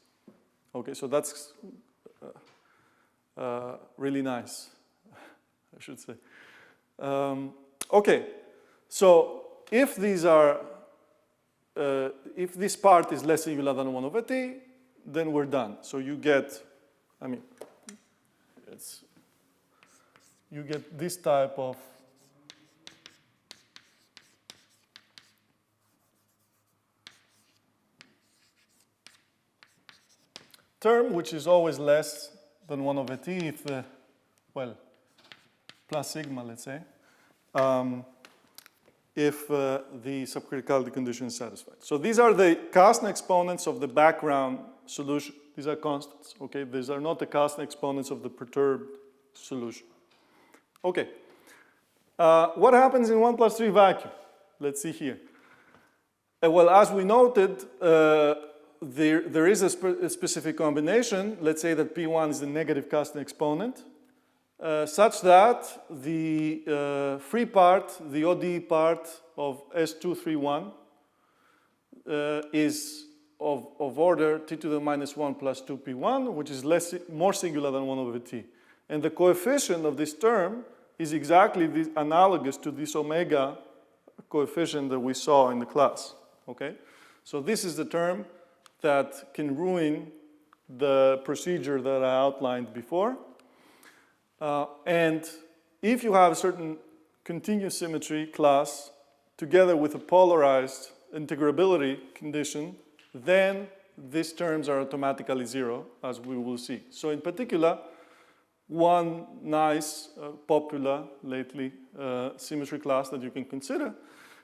Okay, so that's really nice, I should say. Okay, so if these are, if this part is less singular than 1 over t, then we're done. So you get, I mean, you get this type of term, which is always less than 1 over t if the, well, plus sigma, let's say, if the subcriticality condition is satisfied. So these are the Kasner exponents of the background solution. These are constants, okay? These are not the Kasner exponents of the perturbed solution. Okay. What happens in 1 plus 3 vacuum? Let's see here. Well, as we noted, there is a specific combination. Let's say that P1 is the negative Kasner exponent, such that the free part, the ODE part of S231 is of order t to the minus 1 plus 2p1, which is more singular than 1 over t. And the coefficient of this term is exactly analogous to this omega coefficient that we saw in the class. Okay? So this is the term that can ruin the procedure that I outlined before. And if you have a certain continuous symmetry class together with a polarized integrability condition, then these terms are automatically zero, as we will see. So in particular, one nice, popular, lately symmetry class that you can consider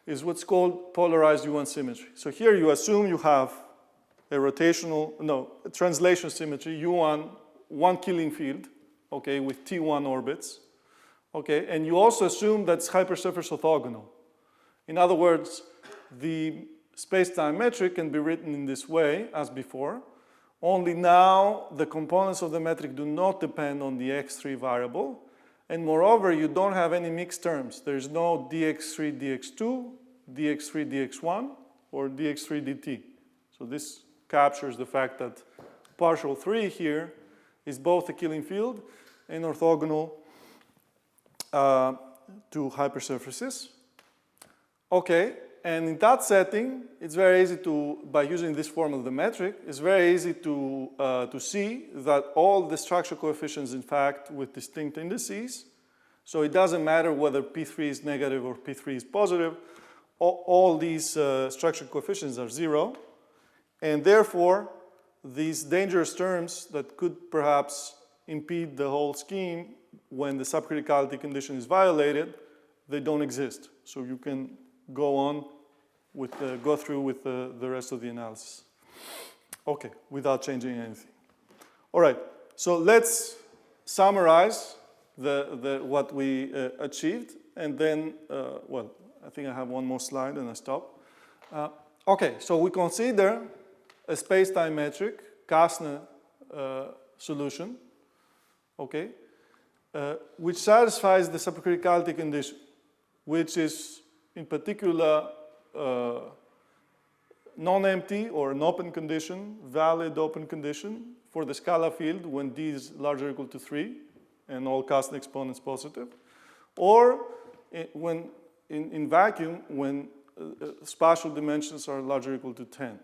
is what's called polarized U1 symmetry. So here you assume you have a a translation symmetry, U1, one Killing field, okay, with T1 orbits, okay, and you also assume that's hypersurface orthogonal. In other words, the space-time metric can be written in this way as before, only now the components of the metric do not depend on the x3 variable, and moreover, you don't have any mixed terms. There's no dx3, dx2, dx3, dx1, or dx3, dt. So this captures the fact that partial 3 here is both a Killing field and orthogonal to hypersurfaces. Okay, and in that setting, it's very easy to, by using this form of the metric, it's very easy to see that all the structure coefficients, in fact, with distinct indices, so it doesn't matter whether P3 is negative or P3 is positive, all these structure coefficients are zero, and therefore, these dangerous terms that could perhaps impede the whole scheme when the subcriticality condition is violated, they don't exist. So you can go on with go through with the rest of the analysis. Okay, without changing anything. All right, so let's summarize what we achieved, and then, well, I think I have one more slide and I stop. Okay, so we consider a space-time metric, Kasner solution, okay, which satisfies the subcriticality condition, which is in particular non-empty or an open condition, valid open condition for the scalar field when d is larger or equal to 3 and all Kasner exponents positive, or in vacuum when spatial dimensions are larger or equal to 10.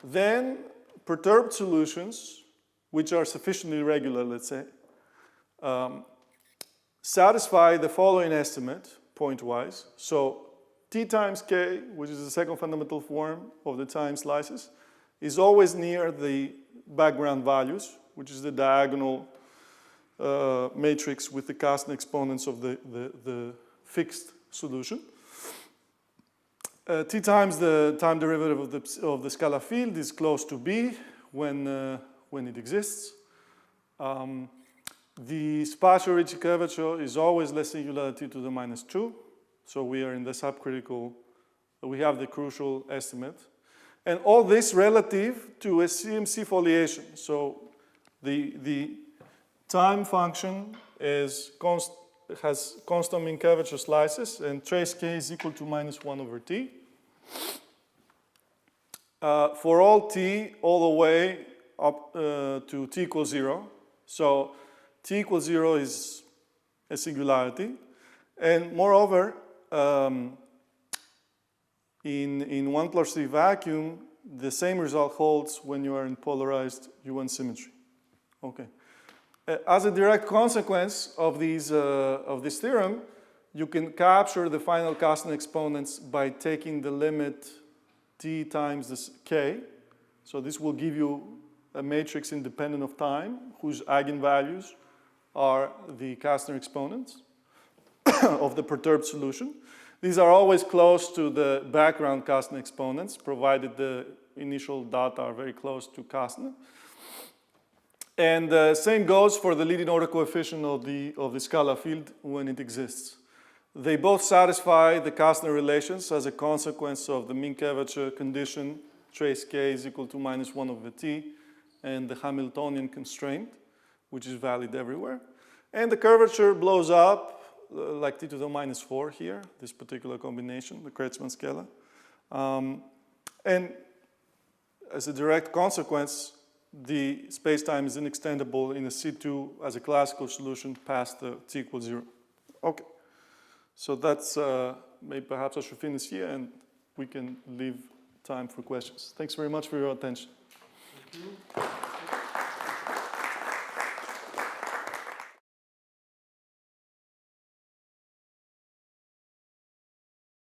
Then perturbed solutions, which are sufficiently regular, let's say, satisfy the following estimate pointwise. So T times K, which is the second fundamental form of the time slices, is always near the background values, which is the diagonal matrix with the Kasner exponents of the fixed solution. T times the time derivative of the scalar field is close to B when it exists. The spatial Ricci curvature is always less singular T to the minus 2. So we are in the subcritical, we have the crucial estimate. And all this relative to a CMC foliation. So The time function is has constant mean curvature slices, and trace k is equal to -1/t. For all t all the way up to t equals 0. So t equals 0 is a singularity. And moreover, in 1 plus 3 vacuum, the same result holds when you are in polarized U1 symmetry. Okay. As a direct consequence of this theorem, you can capture the final Kasner exponents by taking the limit t times this k. So this will give you a matrix independent of time, whose eigenvalues are the Kasner exponents of the perturbed solution. These are always close to the background Kasner exponents, provided the initial data are very close to Kasner. And the same goes for the leading order coefficient of the scalar field when it exists. They both satisfy the Kasner relations as a consequence of the mean curvature condition, trace k is equal to -1/t, and the Hamiltonian constraint, which is valid everywhere. And the curvature blows up like t to the -4 here, this particular combination, the Kretschmann scalar. And as a direct consequence, the space-time is inextendable in a C2 as a classical solution past the t equals 0. Okay, so that's, maybe perhaps I should finish here and we can leave time for questions. Thanks very much for your attention. Thank you.